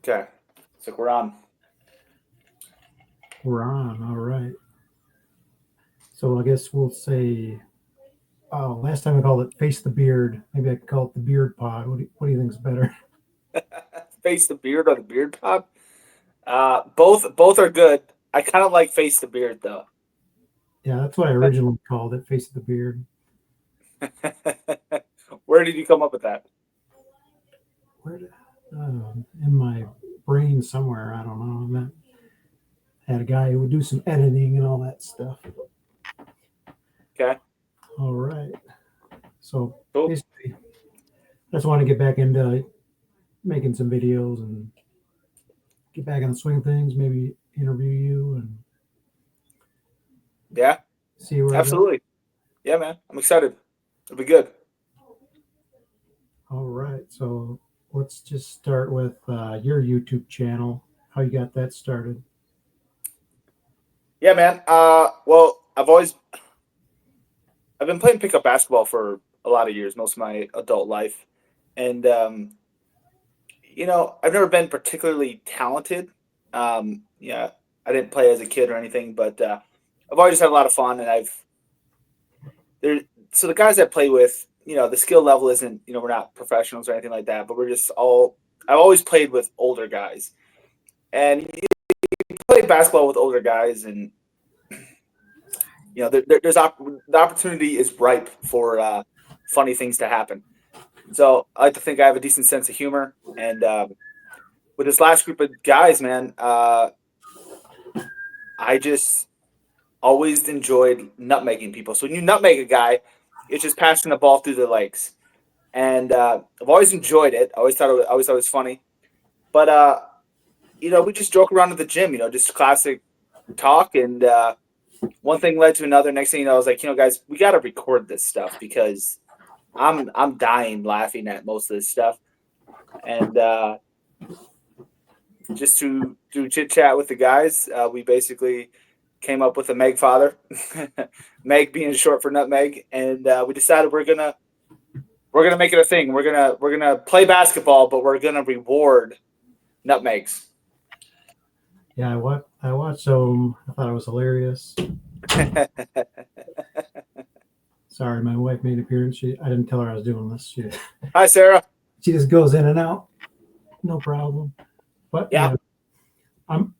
Okay. So we're on. We're on. All right. So I guess we'll say, last time I called it Face the Beard. Maybe I could call it the Beard Pod. What do you think is better? Face the beard or the beard pod? Both are good. I kind of like face the beard though. Yeah, that's what I originally called it, Face the Beard. Where did you come up with that? Where did, in my brain somewhere, I don't know. Had a guy who would do some editing and all that stuff. Okay. All right. So Cool. basically, I just want to get back into making some videos and get back in the swing of things, maybe interview you and Yeah. see where it goes. Absolutely. Yeah, man. I'm excited. It'll be good. All right. So let's just start with your YouTube channel, how you got that started. Yeah, man. Well, I've been playing pickup basketball for a lot of years, most of my adult life, and I've never been particularly talented. Yeah, I didn't play as a kid or anything, but I've always had a lot of fun, and I've there. So the guys I play with, the skill level isn't, we're not professionals or anything like that, but we're just all. I've always played with older guys, and you play basketball with older guys, and the opportunity is ripe for funny things to happen. So I like to think I have a decent sense of humor, and with this last group of guys, man, I just always enjoyed nutmegging people. So when you nutmeg a guy, it's just passing the ball through the legs, and I've always enjoyed it. I always thought it was funny, but we just joke around at the gym. Just classic talk, and one thing led to another. Next thing you know, I was like, guys, we got to record this stuff because I'm dying laughing at most of this stuff, and just to do chit chat with the guys, we basically came up with a Megfather, Meg being short for nutmeg, and we decided we're gonna make it a thing. We're gonna play basketball, but we're gonna reward nutmegs. Yeah, I watched some. I thought it was hilarious. Sorry, my wife made an appearance. I didn't tell her I was doing this. Hi, Sarah. She just goes in and out, no problem. But Yeah. yeah, I'm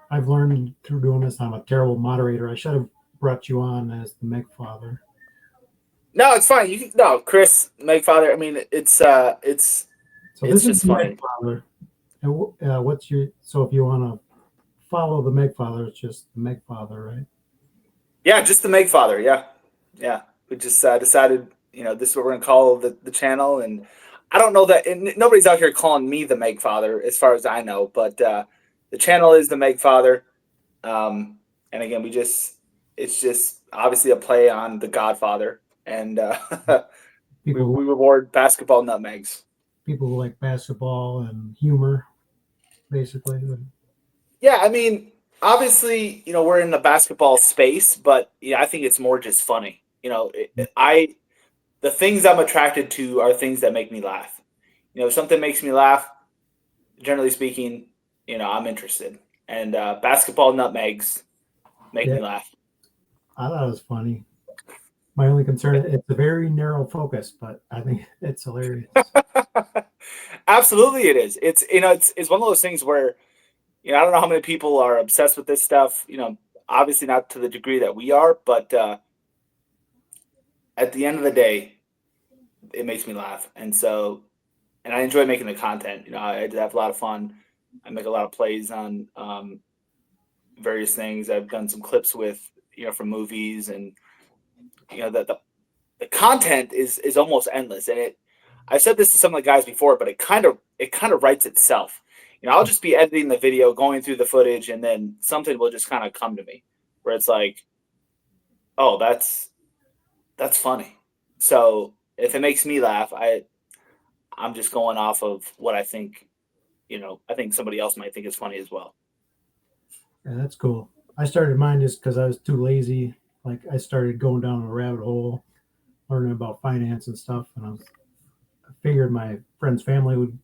I've learned through doing this. I'm a terrible moderator. I should have brought you on as the Meg father. No, it's fine. No, Chris Megfather. I mean, So it's this is just the Meg funny. father. And what's your? So if you want to follow the Meg father, it's just the Meg father, right? Yeah, just the Megfather. Yeah, yeah. We just decided, this is what we're gonna call the channel, and I don't know that and nobody's out here calling me the Megfather, as far as I know, but the channel is the Megfather. And again, it's just obviously a play on the Godfather, and we People we reward basketball nutmegs. people who like basketball and humor, basically. Yeah, I mean, obviously, we're in the basketball space, but yeah, I think it's more just funny. The things I'm attracted to are things that make me laugh. If something makes me laugh, generally speaking, I'm interested. And basketball nutmegs make Yeah, me laugh. I thought it was funny. My only concern, it's a very narrow focus, but I think it's hilarious. Absolutely, it is. It's one of those things where I don't know how many people are obsessed with this stuff. Obviously not to the degree that we are, but at the end of the day, it makes me laugh, and I enjoy making the content. I have a lot of fun. I make a lot of plays on various things. I've done some clips with from movies, and the content is almost endless. And I've said this to some of the guys before, but it kind of writes itself. I'll just be editing the video, going through the footage, and then something will just kind of come to me where it's like, oh, that's funny. So if it makes me laugh, I'm just going off of what I think. I think somebody else might think is funny as well. Yeah, that's cool. I started mine just because I was too lazy. Like I started going down a rabbit hole, learning about finance and stuff, and I figured my friend's family would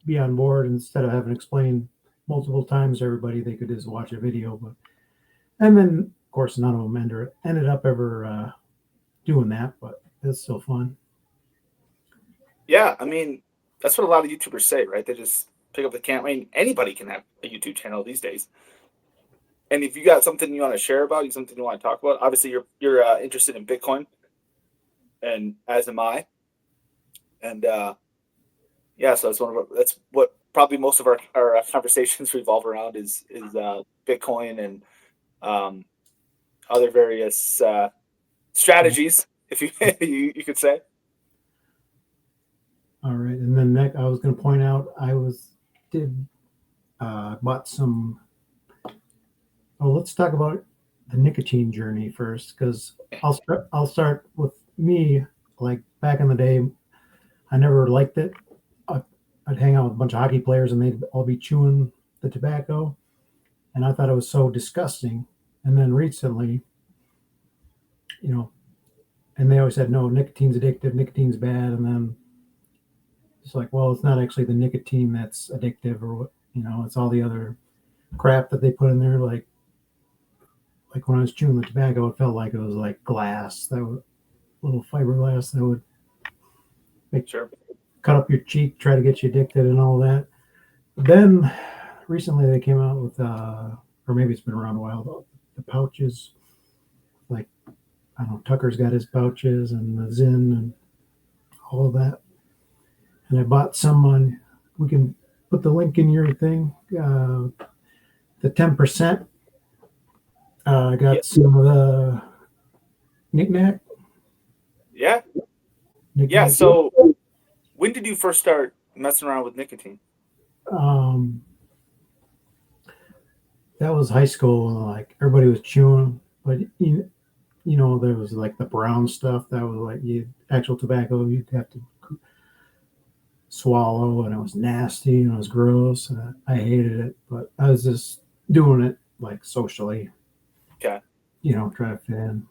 be on board instead of having to explain multiple times to everybody. They could just watch a video. But and then of course none of them ended up ever doing that, but it's still fun. Yeah, I mean, that's what a lot of YouTubers say, right? They just pick up the camera. I mean, anybody can have a YouTube channel these days. And if you got something you want to share about, something you want to talk about, obviously you're interested in Bitcoin, and as am I. And yeah, so that's what probably most of our conversations revolve around is Bitcoin and um, other various strategies, if you you could say. All right, and then next, I was going to point out I was did bought some. Oh, let's talk about the nicotine journey first, because I'll start with me. Like back in the day, I never liked it. I, I'd hang out with a bunch of hockey players, and they'd all be chewing the tobacco, and I thought it was so disgusting. And then recently, you know, and they always said no, nicotine's addictive, nicotine's bad, and then it's like, well, it's not actually the nicotine that's addictive, or what, it's all the other crap that they put in there. Like when I was chewing the tobacco, it felt like it was like glass that would little fiberglass that would make Sure. cut up your cheek, try to get you addicted, and all that. But then recently they came out with, or maybe it's been around a while, the pouches. Like I don't know, Tucker's got his pouches and the Zin and all of that. And I bought some on. We can put the link in your thing. The 10%. I Yeah. got some of the knickknack. Yeah. Yeah. Knickknack. So when did you first start messing around with nicotine? Um, that was high school. Like everybody was chewing, but there was like the brown stuff that was like actual tobacco. You'd have to swallow, and it was nasty and it was gross, and I hated it. But I was just doing it like socially, Okay. trying to fit in. And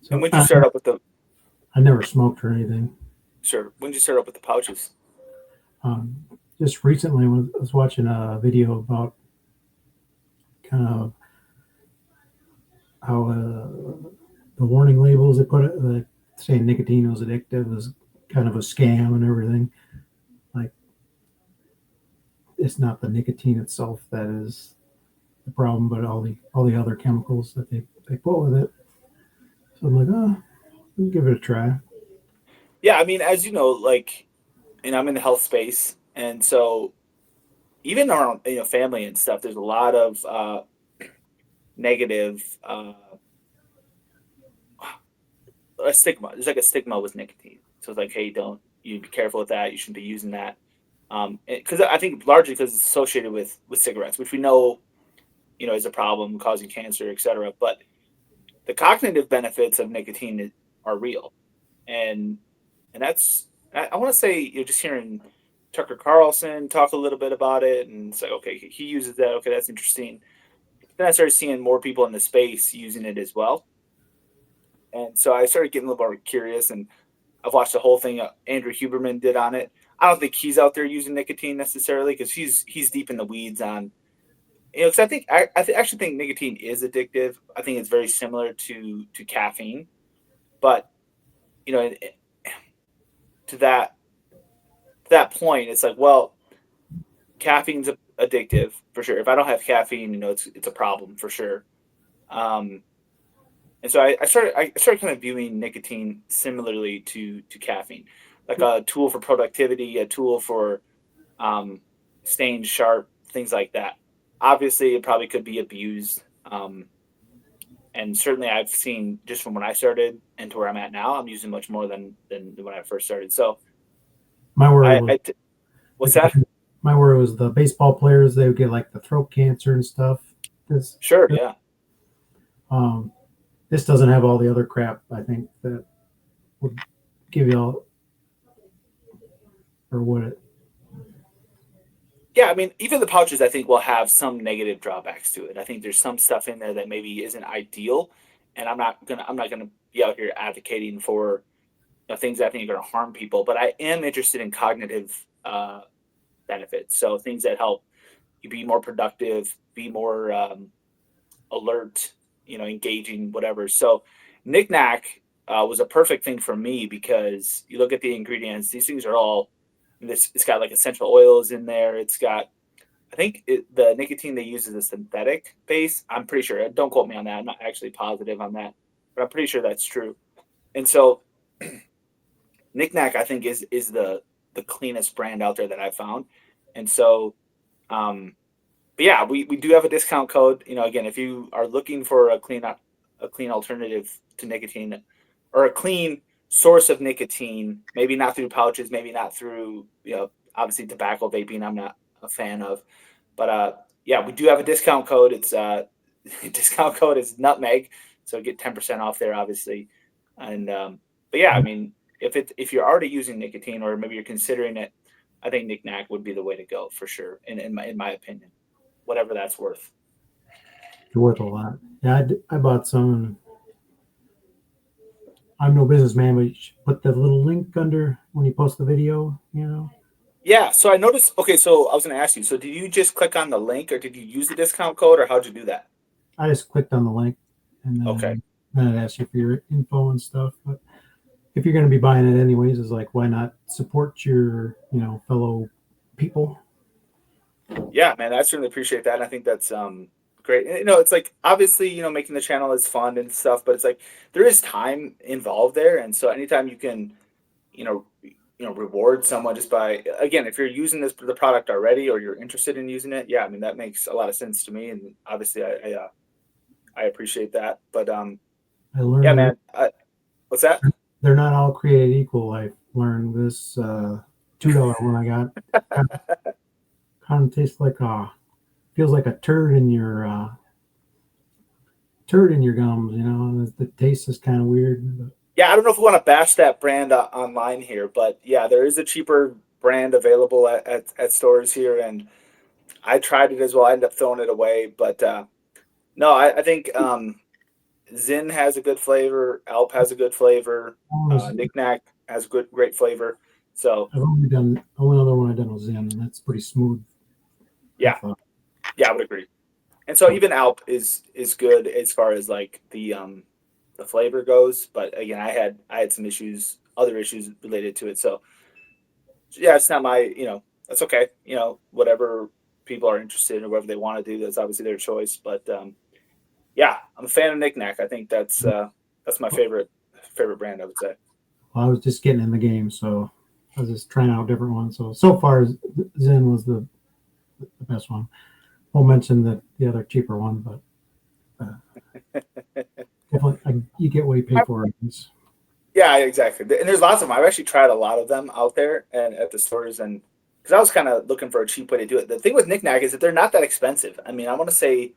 So when did you I, start up with the I never smoked or anything. sure? When did you start up with the pouches? Um, just recently, I was watching a video about kind of how the warning labels they put it, like saying nicotine was addictive, was kind of a scam and everything. Like it's not the nicotine itself that is the problem, but all the other chemicals that they put with it. So I'm like, oh, I'll give it a try. Yeah, I mean, as you know, like, and I'm in the health space, and so even around family and stuff, there's a lot of negative a stigma. There's like a stigma with nicotine. So it's like, hey, don't you be careful with that. You shouldn't be using that. Because I think largely because it's associated with cigarettes, which we know is a problem causing cancer, etc. But the cognitive benefits of nicotine are real, and and that's I want to say just hearing Tucker Carlson talk a little bit about it, and it's like okay, he uses that. Okay, that's interesting. Then I started seeing more people in the space using it as well, and so I started getting a little more curious, and I've watched the whole thing Andrew Huberman did on it. I don't think he's out there using nicotine necessarily because he's deep in the weeds on because I think actually think nicotine is addictive. I think it's very similar to caffeine, but you know to that point, it's like well, caffeine's addictive for sure. If I don't have caffeine, it's a problem for sure. Um, and so I started kind of viewing nicotine similarly to caffeine, like a tool for productivity, a tool for um, staying sharp, things like that. Obviously, it probably could be abused, and certainly I've seen just from when I started and to where I'm at now, I'm using much more than when I first started. So My worry was what's like that? my worry was the baseball players. They would get like the throat cancer and stuff. This Sure, yeah, um, this doesn't have all the other crap. I think that would give you all, or would it? yeah. I mean, even the pouches, I think will have some negative drawbacks to it. I think there's some stuff in there that maybe isn't ideal, and I'm not gonna be out here advocating for things that I think are going to harm people. But I am interested in cognitive benefits. So things that help you be more productive, be more alert, engaging, whatever. So knickknack was a perfect thing for me because you look at the ingredients; these things are all this. It's got like essential oils in there. It's got, I think the nicotine they use is a synthetic base. I'm pretty sure. Don't quote me on that. I'm not actually positive on that, but I'm pretty sure that's true. And so knickknack, I think, is the cleanest brand out there that I've found. And so um, but yeah, we do have a discount code. Again, if you are looking for a clean alternative to nicotine, or a clean source of nicotine, maybe not through pouches, maybe not through obviously tobacco vaping. I'm not a fan of, but yeah, we do have a discount code. It's discount code is nutmeg, so get 10% off there, obviously. And but yeah, I mean, if you're already using nicotine, or maybe you're considering it, I think knickknack would be the way to go for sure, in my opinion, whatever that's worth. It's worth a lot. Yeah, I bought some. And I'm no businessman, but you should put the little link under when you post the video. Yeah, so I noticed. Okay, so I was going to ask you. So did you just click on the link, or did you use the discount code, or how'd you do that? I just clicked on the link, and Okay. then it asks you for your info and stuff. But if you're going to be buying it anyways, it's like, why not support your fellow people? Yeah, man, I certainly appreciate that. And I think that's great. And, it's like, obviously, making the channel is fun and stuff, but it's like there is time involved there, and so anytime you can, you know, reward someone just by, again, if you're using the product already, or you're interested in using it, yeah, I mean that makes a lot of sense to me, and obviously I appreciate that. But I yeah, learned man, what's that? they're not all created equal. I learned this $2 one I got. Kind of tastes like feels like a turd in your gums. The taste is kind of weird. But Yeah, I don't know if we want to bash that brand online here, but yeah, there is a cheaper brand available at stores here, and I tried it as well. I ended up throwing it away, but no, I think Zin has a good flavor. Alp has a good flavor. Knick Knack has great flavor. So I've only done only other one I've done was Zen, and that's pretty smooth. I yeah, thought. yeah, I would agree. And so even Alp is good as far as like the flavor goes. But again, I had some issues, other issues related to it. So yeah, it's not my, that's okay. Whatever people are interested in, or whatever they want to do, that's obviously their choice. But yeah, I'm a fan of Knick Knack. I think that's my favorite brand, I would say. Well, I was just getting in the game, so I was just trying out different ones. So far, Zen was the best one. Won't mention the other cheaper one, but definitely you get what you pay for. Yeah, exactly. And there's lots of them. I've actually tried a lot of them out there and at the stores, and because I was kind of looking for a cheap way to do it. The thing with Knick Knack is that they're not that expensive. I mean, I want to say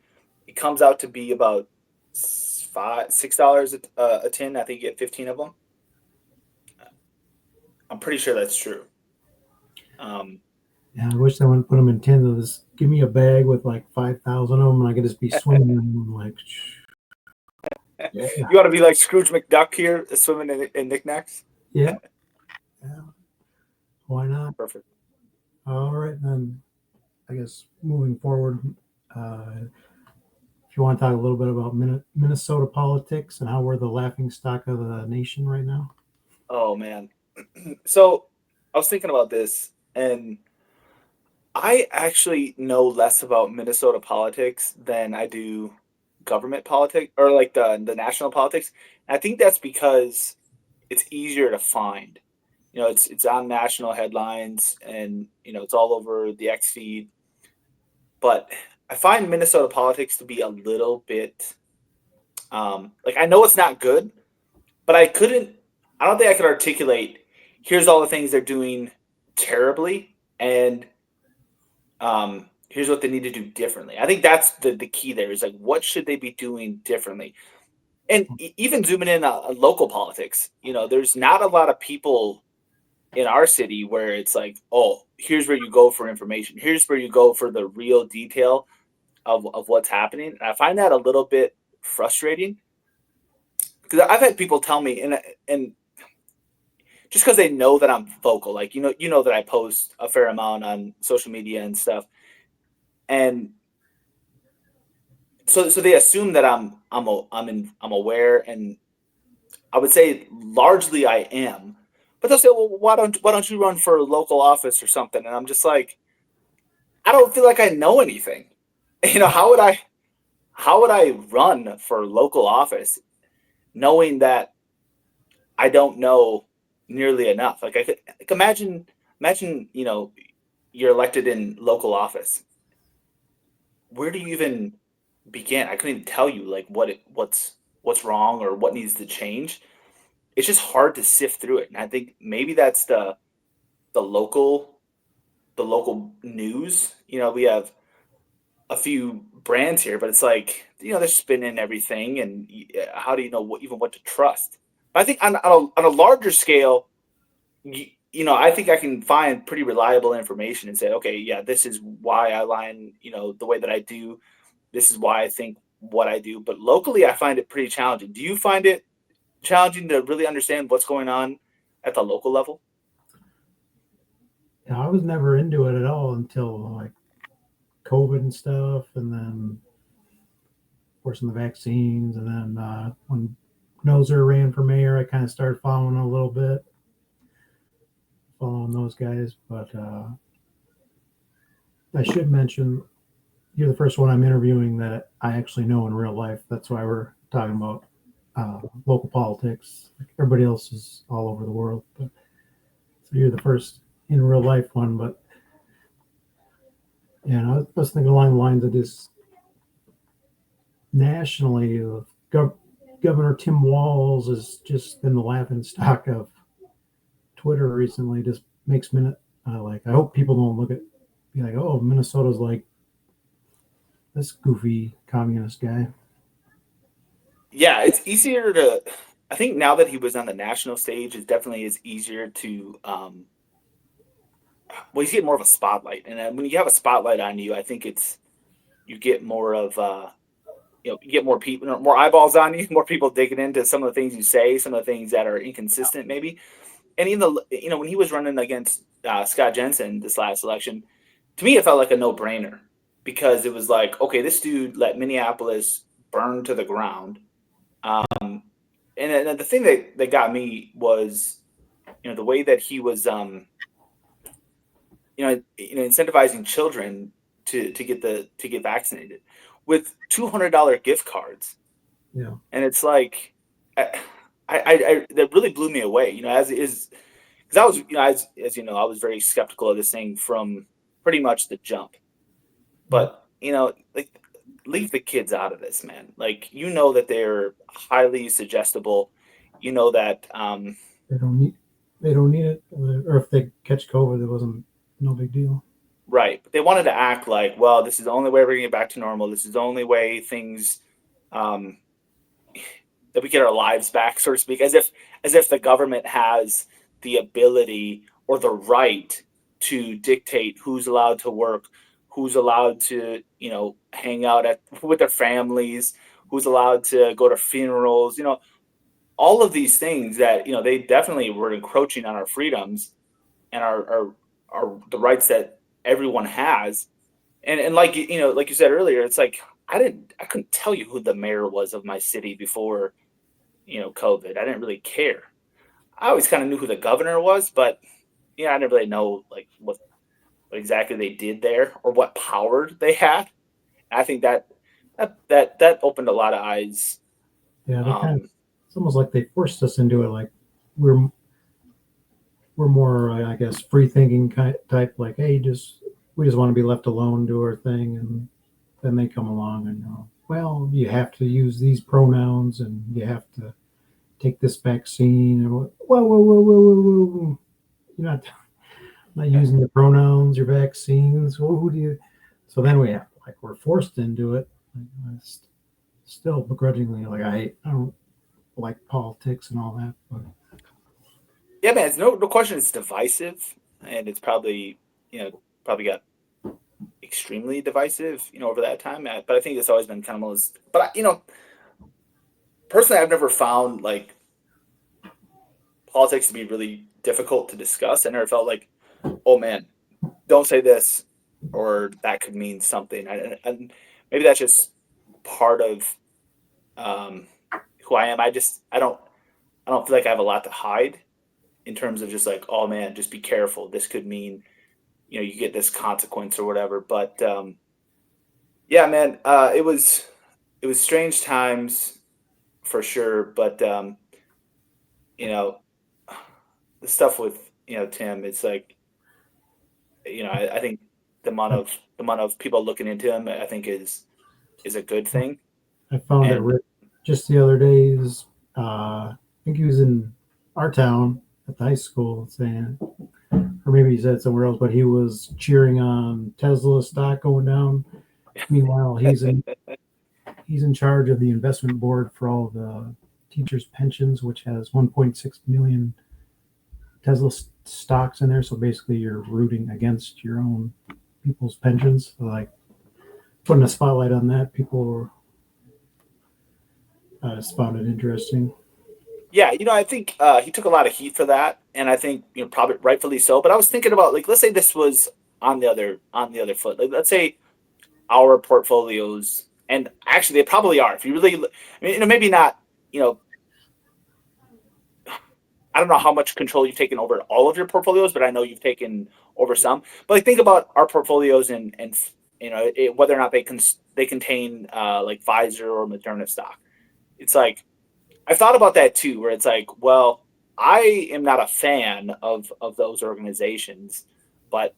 it comes out to be about $6 a tin. I think you get 15 of them. I'm pretty sure that's true. Um, Yeah, I wish they wouldn't put them in tins. Just give me a bag with like 5,000 of them, and I could just be swimming in them. Like, yeah, you want to be like Scrooge McDuck here, swimming in Knick Knacks? yeah, yeah. Why not? Perfect. All right, then. I guess moving forward, if you want to talk a little bit about Minnesota politics and how we're the laughing stock of the nation right now. Oh man. So I was thinking about this, and I actually know less about Minnesota politics than I do government politics, or like the national politics. And I think that's because it's easier to find. It's on national headlines, and it's all over the X feed. But I find Minnesota politics to be a little bit like, I know it's not good, but I don't think I could articulate, here's all the things they're doing terribly, and here's what they need to do differently. I think that's the key there, is like, what should they be doing differently? And even zooming in on local politics, there's not a lot of people in our city where it's like, oh, here's where you go for information. Here's where you go for the real detail of what's happening. And I find that a little bit frustrating, because I've had people tell me, and just because they know that I'm vocal. Like you know that I post a fair amount on social media and stuff, and so they assume that I'm aware, and I would say largely I am. But they'll say, well, why don't you run for local office or something? And I'm just like, I don't feel like I know anything. How would I run for local office knowing that I don't know nearly enough? Like imagine you're elected in local office. Where do you even begin? I couldn't even tell you like what's wrong or what needs to change. It's just hard to sift through it, and I think maybe that's the local the local news. We have a few brands here, but it's like they're spinning everything, and how do you know what to trust? But I think on a larger scale, I think I can find pretty reliable information and say, okay, yeah, this is why I line, the way that I do. This is why I think what I do. But locally, I find it pretty challenging. Do you find it challenging to really understand what's going on at the local level? I was never into it at all until like COVID and stuff, and then of course in the vaccines, and then when Noser ran for mayor, I kind of started following a little bit, following those guys. But I should mention you're the first one I'm interviewing that I actually know in real life. That's why we're talking about local politics. Everybody else is all over the world, but so you're the first in real life one. But yeah, I was thinking along the lines of this nationally. Governor Tim Walz has just been the laughing stock of Twitter recently. Just makes minute like I hope people don't be like, oh, Minnesota's like this goofy communist guy. Yeah, it's easier to. I think now that he was on the national stage, it definitely is easier to. Well, he's getting more of a spotlight, and when you have a spotlight on you, I think you get more of you get more people, more eyeballs on you, more people digging into some of the things you say, some of the things that are inconsistent, maybe. And even when he was running against Scott Jensen this last election, to me it felt like a no brainer because it was like, okay, this dude let Minneapolis burn to the ground. And the thing that got me was the way that he was incentivizing children to get vaccinated with $200 gift cards. Yeah, And it's like I that really blew me away, as is, because I was, as you know, I was very skeptical of this thing from pretty much the jump. yeah. But like, leave the kids out of this, man. Like, that they're highly suggestible. That They don't need it, or if they catch COVID, it wasn't no big deal. right. But they wanted to act like, well, this is the only way we're gonna get back to normal. This is the only way things um, that we get our lives back, so to speak, as if the government has the ability or the right to dictate who's allowed to work, who's allowed to hang out with their families, who's allowed to go to funerals, all of these things that they definitely were encroaching on our freedoms and our the rights that everyone has. And like like you said earlier, it's like I couldn't tell you who the mayor was of my city before COVID. I didn't really care. I always kind of knew who the governor was, but I didn't really know like what exactly they did there or what power they had. And I think that opened a lot of eyes. Yeah, they kind of. Um, It's almost like they forced us into it. Like we're we're more, I guess, free thinking type. Like, hey, we just want to be left alone, do our thing, and then they come along and well, you have to use these pronouns and you have to take this vaccine. And whoa. You're not using your pronouns, your vaccines. Well, who do you? So then we have like we're forced into it. Like, still begrudgingly, like I don't like politics and all that, but yeah, man, it's no question it's divisive, and it's probably got extremely divisive, over that time. But I think it's always been kind of most. But personally, I've never found like politics to be really difficult to discuss. I never felt like, oh man, don't say this, or that could mean something. And maybe that's just part of um, who I am. I don't feel like I have a lot to hide in terms of just like, oh man, just be careful. This could mean, you get this consequence or whatever. But yeah, man, it was strange times for sure. But you know, the stuff with Tim, it's like, I think the amount of people looking into him, I think is a good thing. I found it And just the other days. I think he was in our town at the high school saying, or maybe he said somewhere else, but he was cheering on Tesla stock going down. Meanwhile, he's in charge of the investment board for all the teachers' pensions, which has 1.6 million Tesla stocks in there. So basically, you're rooting against your own people's pensions. So like putting a spotlight on that, people found it interesting. yeah, I think he took a lot of heat for that, and I think probably rightfully so. But I was thinking about, like, let's say this was on the other foot. Like, let's say our portfolios, and actually they probably are. If you really, I mean, maybe not. You know, I don't know how much control you've taken over all of your portfolios, but I know you've taken over some. But like, think about our portfolios, and whether or not they contain like Pfizer or Moderna stock. It's like, I've thought about that too, where it's like, well, I am not a fan of those organizations, but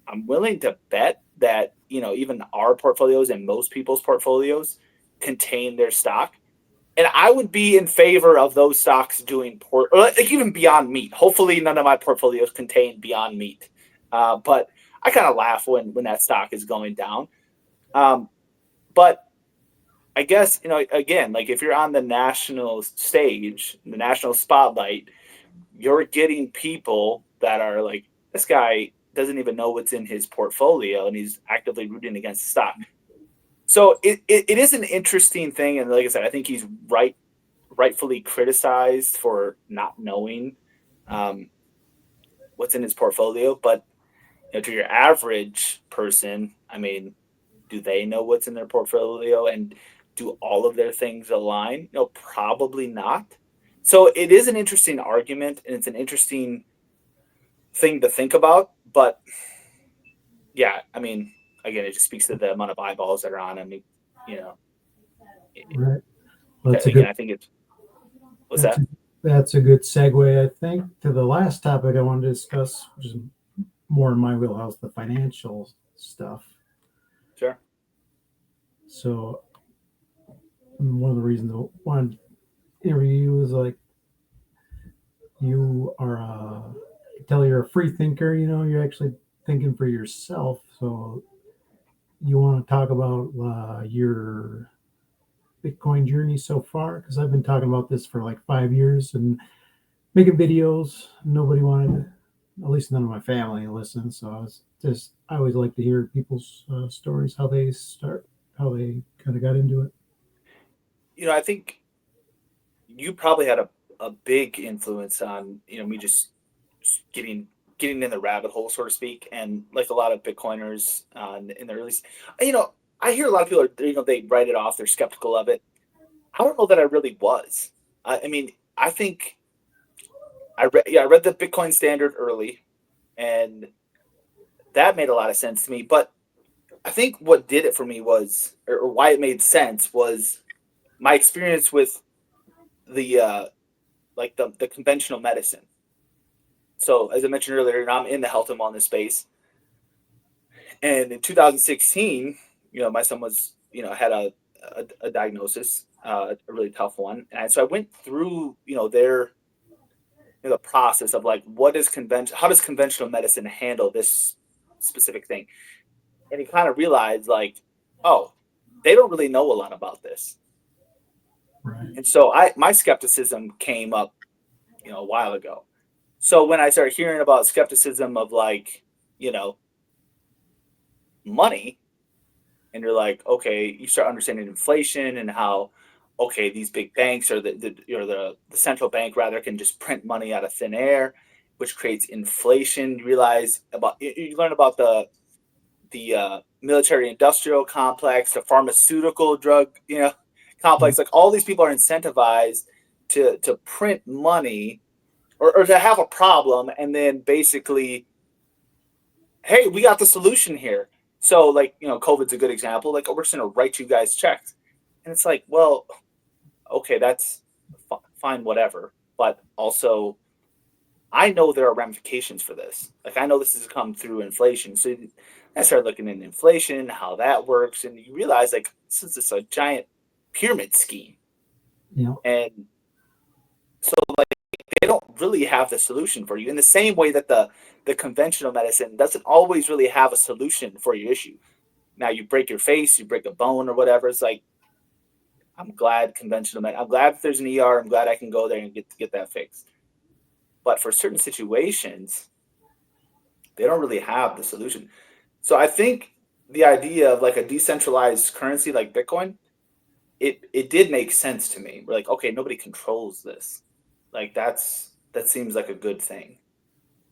I'm willing to bet that even our portfolios and most people's portfolios contain their stock, and I would be in favor of those stocks doing poor, or like even Beyond Meat. Hopefully, none of my portfolios contain Beyond Meat, but I kind of laugh when that stock is going down. Um, but I guess, again, like, if you're on the national stage, the national spotlight, you're getting people that are like, this guy doesn't even know what's in his portfolio, and he's actively rooting against the stock. So it is an interesting thing, and like I said, I think he's rightfully criticized for not knowing um, what's in his portfolio. But to your average person, I mean, do they know what's in their portfolio, and do all of their things align? No, probably not. So it is an interesting argument, and it's an interesting thing to think about. But yeah, I mean, again, it just speaks to the amount of eyeballs that are on him. You know, Right. Well, again, I think it's, what's that's that? a, that's a good segue, I think, to the last topic I wanted to discuss, which is more in my wheelhouse, the financial stuff. Sure. So one of the reasons I wanted to interview you is like you are tell you're a free thinker. You're actually thinking for yourself. So you want to talk about your Bitcoin journey so far? Because I've been talking about this for like 5 years and making videos. Nobody wanted, at least none of my family, listen. So I always like to hear people's stories, how they kind of got into it. I think you probably had a big influence on me just getting in the rabbit hole, so to speak. And like a lot of Bitcoiners in the early, you know, I hear a lot of people are, they write it off, they're skeptical of it. I don't know that I really was. I mean, I think I read the Bitcoin Standard early, and that made a lot of sense to me. But I think what did it for me was, or why it made sense, was my experience with the like the conventional medicine. So as I mentioned earlier, I'm in the health and wellness space, and in 2016, my son was, had a diagnosis, a really tough one, and so I went through, the process of like, how does conventional medicine handle this specific thing, and he kind of realized like, oh, they don't really know a lot about this, Right. and so my skepticism came up, a while ago. So when I started hearing about skepticism of like, you know, money, and you're like, okay, you start understanding inflation and how, okay, these big banks, or the central bank rather, can just print money out of thin air, which creates inflation. You realize about you learn about the military industrial complex, the pharmaceutical drug, Yeah. complex. Like all these people are incentivized to print money or to have a problem, and then basically, hey, we got the solution here. So like COVID's a good example. Like, oh, we're just gonna write you guys checks, and it's like, well, okay, that's fine, whatever. But also, I know there are ramifications for this. Like I know this has come through inflation. So I started looking into inflation, how that works, and you realize like this is just a giant pyramid scheme. You know, And so like they don't really have the solution for you. In the same way that the conventional medicine doesn't always really have a solution for your issue. Now you break your face, you break a bone or whatever. It's like I'm glad I'm glad if there's an ER. I'm glad I can go there and get that fixed. But for certain situations, they don't really have the solution. So I think the idea of like a decentralized currency like Bitcoin, it did make sense to me. We're like, okay, nobody controls this. Like that seems like a good thing.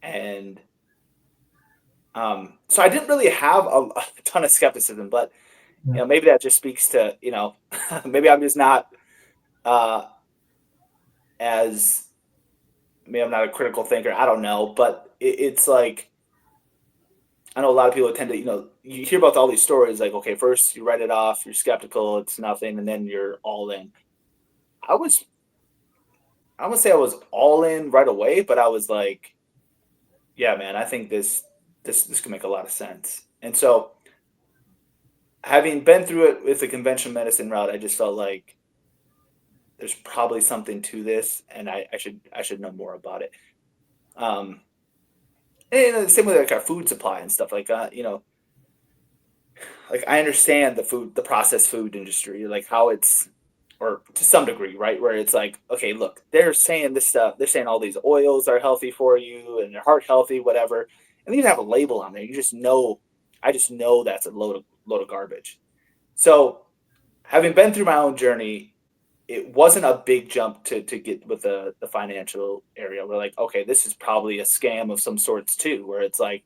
And so I didn't really have a ton of skepticism, but yeah, maybe that just speaks to maybe I'm just not uh, as maybe I'm not a critical thinker. I don't know, but it's like I know a lot of people tend to, you hear about all these stories like, okay, first you write it off, you're skeptical, it's nothing, and then you're all in. I was, I would say I was all in right away, but I was like, yeah, man, I think this can make a lot of sense. And so, having been through it with the conventional medicine route, I just felt like there's probably something to this, and I should know more about it. Um, and the same with like our food supply and stuff like like I understand the processed food industry, like how it's, or to some degree, right? Where it's like, okay, look, they're saying this stuff, they're saying all these oils are healthy for you and they're heart healthy, whatever, and they even have a label on there. You just know, I just know that's a load of garbage. So having been through my own journey, it wasn't a big jump to get with the financial area. We're like, okay, this is probably a scam of some sorts too, where it's like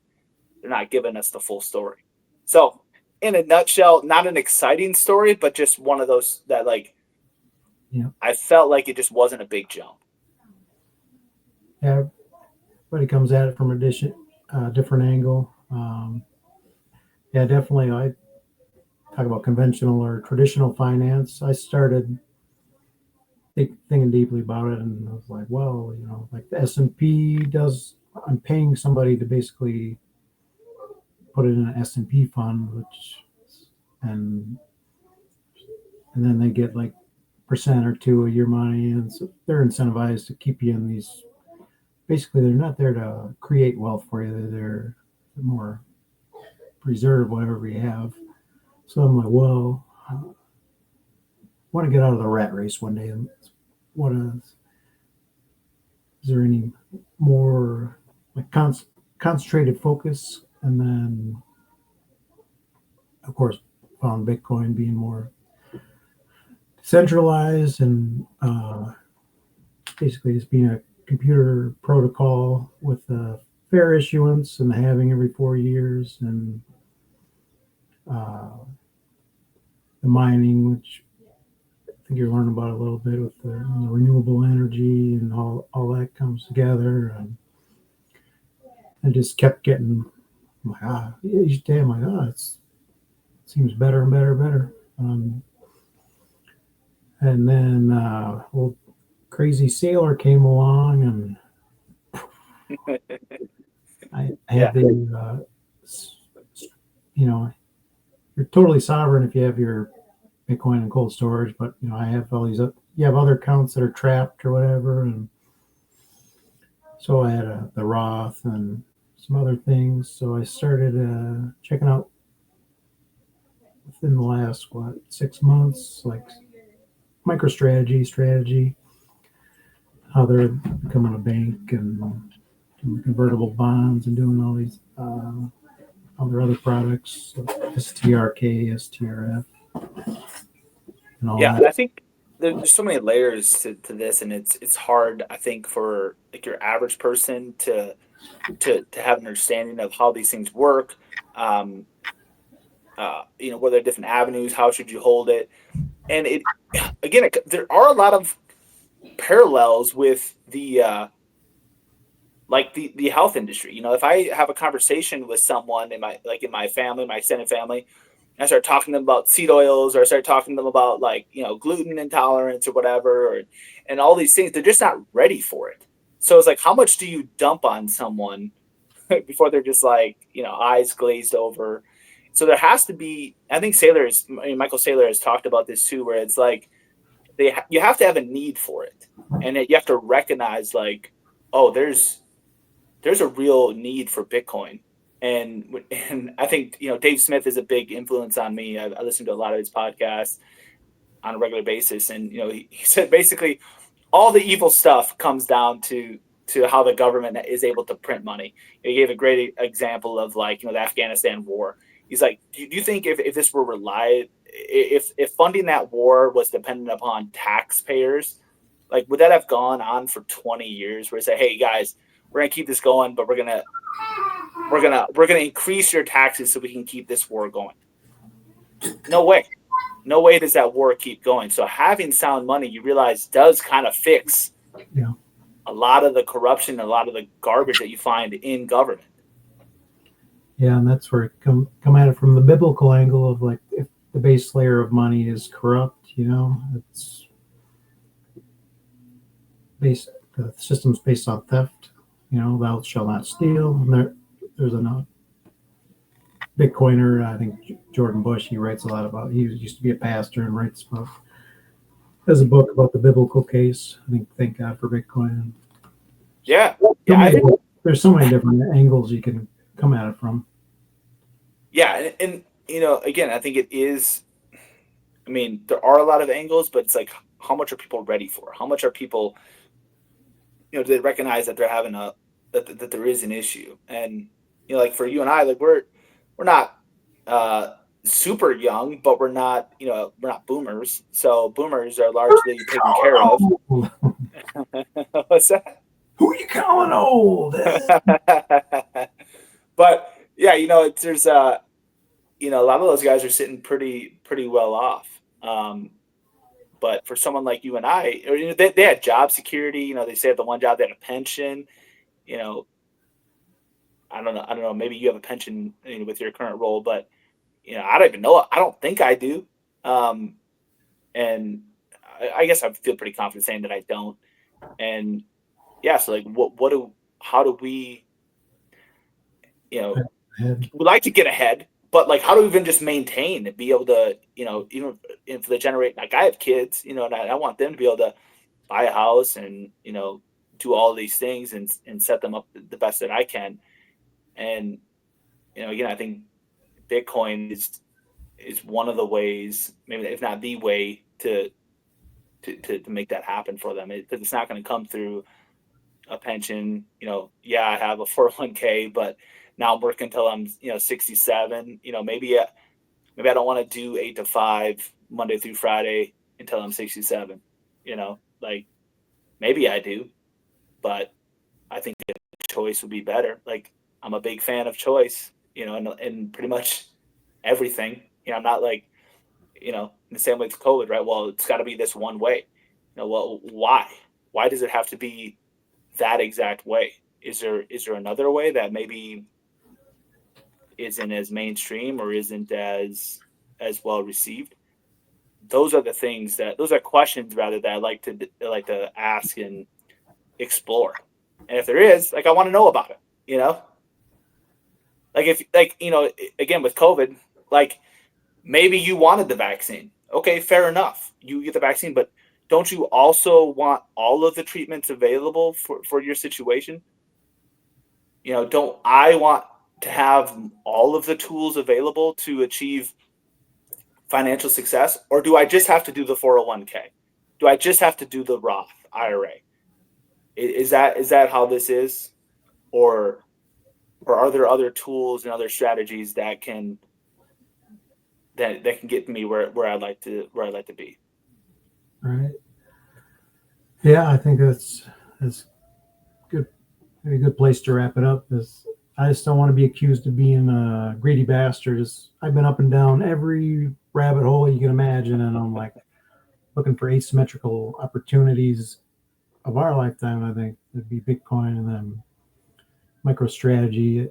they're not giving us the full story. So, in a nutshell, not an exciting story, but just one of those that like yeah, I felt like it just wasn't a big jump. yeah. Everybody comes at it from a different angle. Yeah, definitely. I talk about conventional or traditional finance. I started thinking deeply about it, and I was like, well, like the S&P does. I'm paying somebody to basically put it in an S&P fund, and and then they get like percent or two of your money, and so they're incentivized to keep you in these. Basically, they're not there to create wealth for you. They're there to more preserve whatever you have. So I'm like, well, I want to get out of the rat race one day. And what is there any more like concentrated focus? And then, of course, found Bitcoin being more centralized and basically just being a computer protocol with a fair issuance and the halving every 4 years, and uh, the mining, which I think you're learning about a little bit with the renewable energy and all that comes together. And I just kept getting, I'm like, each day I'm like, it seems better and better and better. And then old crazy sailor came along, and I Yeah, had the, you know, you're totally sovereign if you have your Bitcoin and cold storage, but I have all these. You have other accounts that are trapped or whatever, and so I had the Roth and some other things. So I started checking out within the last 6 months, like strategy, how they're becoming a bank and doing convertible bonds and doing all these other products, STRK, STRF, and all yeah, that. and I think. there's so many layers to this, and it's hard, I think, for like your average person to have an understanding of how these things work. Um, what are the different avenues? How should you hold it? And it again, there are a lot of parallels with the health industry. If I have a conversation with someone in my family, my extended family, and I start talking to them about seed oils, or I start talking to them about gluten intolerance or whatever, and all these things, they're just not ready for it. So it's like, how much do you dump on someone before they're just like eyes glazed over? So there has to be. I think Michael Saylor has talked about this too, where it's like you have to have a need for it, and you have to recognize like, oh, there's a real need for Bitcoin. And I think Dave Smith is a big influence on me. I listen to a lot of his podcasts on a regular basis, and he said basically all the evil stuff comes down to how the government is able to print money. He gave a great example of like the Afghanistan war. He's like, do you think if this were if funding that war was dependent upon taxpayers, like would that have gone on for 20 years? Where they say, hey guys, we're gonna keep this going, but we're gonna increase your taxes so we can keep this war going. No way. No way does that war keep going. So having sound money, you realize, does kind of fix Yeah. a lot of the corruption, a lot of the garbage that you find in government. Yeah, and that's where it come at it from the biblical angle of like if the base layer of money is corrupt, it's based the system's based on theft. Thou shalt not steal. And there's a Bitcoiner, I think Jordan Bush. He writes a lot about. He used to be a pastor and writes about. Has a book about the biblical case. I think Thank God for Bitcoin. Yeah, So yeah, I many, think there's so many different angles you can come at it from. yeah, and again, I think it is. I mean, there are a lot of angles, but it's like, how much are people ready for? How much are people, do they recognize that they're having that there is an issue? And like for you and I, like we're not uh super young, but we're not boomers. So boomers are largely taken care of. Old. What's that? Who you calling old? But yeah, there's a lot of those guys are sitting pretty well off. But for someone like you and I, or, they had job security. They say the one job they had a pension. You know, I don't know. I don't know. Maybe you have a pension with your current role, but I don't even know. I don't think I do. Um, and I guess I feel pretty confident saying that I don't. And yeah, so like, how do we, you know, we like to get ahead, but like, how do we even just maintain and be able to, even if they generate, like I have kids, and I want them to be able to buy a house and, do all these things and set them up the best that I can. And, again, I think Bitcoin is one of the ways, maybe if not the way to make that happen for them. Because it's not going to come through a pension. Yeah, I have a 401k, but now I'm working until I'm 67. Maybe I don't want to do 8 to 5 Monday through Friday until I'm 67. Like maybe I do, but I think that choice would be better. Like I'm a big fan of choice, and pretty much everything. I'm not like, in the same way with COVID, right? Well, it's got to be this one way. Well, why? Why does it have to be that exact way? Is there another way that maybe isn't as mainstream or isn't as well received? Those are questions rather that I like to ask and explore. And if there is, like, I want to know about it. Like if like again with COVID, like maybe you wanted the vaccine. Okay, fair enough. You get the vaccine, but don't you also want all of the treatments available for your situation? Don't I want to have all of the tools available to achieve financial success, or do I just have to do the 401k? Do I just have to do the Roth IRA? Is that how this is, or are there other tools and other strategies that can get me where I'd like to be? Right. Yeah, I think that's good. A good place to wrap it up. Is I just don't want to be accused of being a greedy bastard. I've been up and down every rabbit hole you can imagine, and I'm like looking for asymmetrical opportunities of our lifetime. I think it'd be Bitcoin and then MicroStrategy,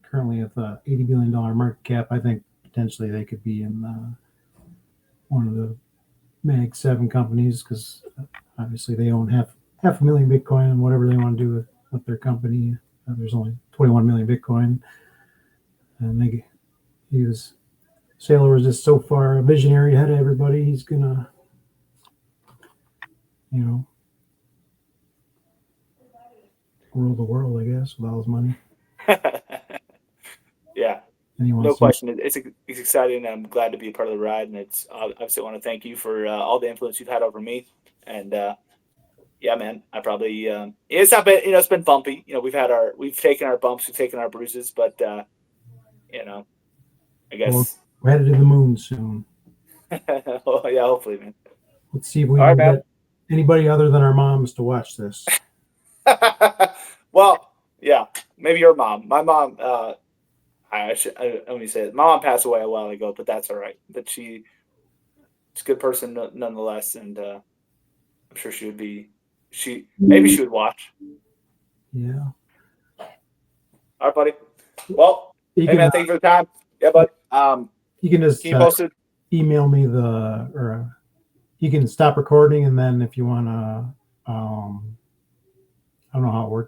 currently at the $80 billion market cap. I think potentially they could be in one of the Mag 7 companies because obviously they own half a million Bitcoin and whatever they want to do with their company. There's only 21 million Bitcoin, and he was Sailor was just so far a visionary ahead of everybody. He's gonna, you know, rule the world, I guess, with all his money. Yeah, And he no wants to. question. It's exciting. And I'm glad to be a part of the ride, and it's obviously I want to thank you for all the influence you've had over me. And yeah, man, I probably it's not been it's been bumpy. We've taken our bumps, we've taken our bruises, but you know, I Well, guess we're headed to the moon soon. oh, yeah, hopefully, man. Let's see if we All right, can man. get anybody other than our moms to watch this. Well, yeah, maybe your mom. My mom. Let me say it. My mom passed away a while ago, but that's all right. But she's a good person nonetheless, and I'm sure she would be. She maybe she would watch. Yeah, All right, buddy. Well, you hey can man, thank you for the time. Yeah, bud. you can just Keep you posted. email me or you can stop recording and then if you want to, I don't know how it works.